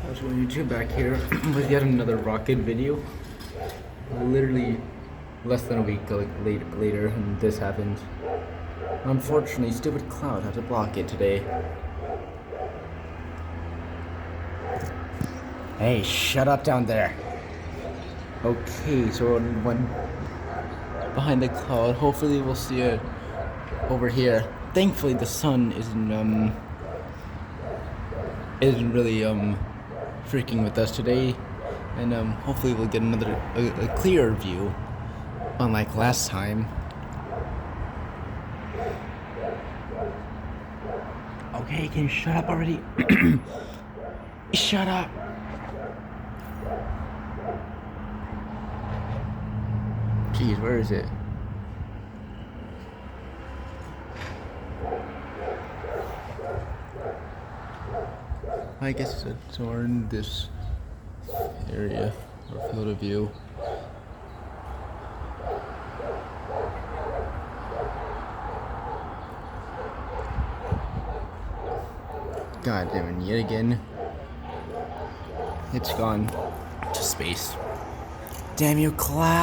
How's it going, YouTube? Back here with yet another rocket video. Literally less than a week later, and this happened. Unfortunately, stupid cloud had to block it today. Hey, shut up down there. Okay, so when behind the cloud, hopefully we'll see it over here. Thankfully, the sun isn't really freaking with us today, and hopefully we'll get a clearer view, unlike last time. Okay, can you shut up already? Shut up. Jeez, where is it? I guess it's somewhere in this area or field of view. God damn it, yet again. It's gone to space. Damn you, cloud!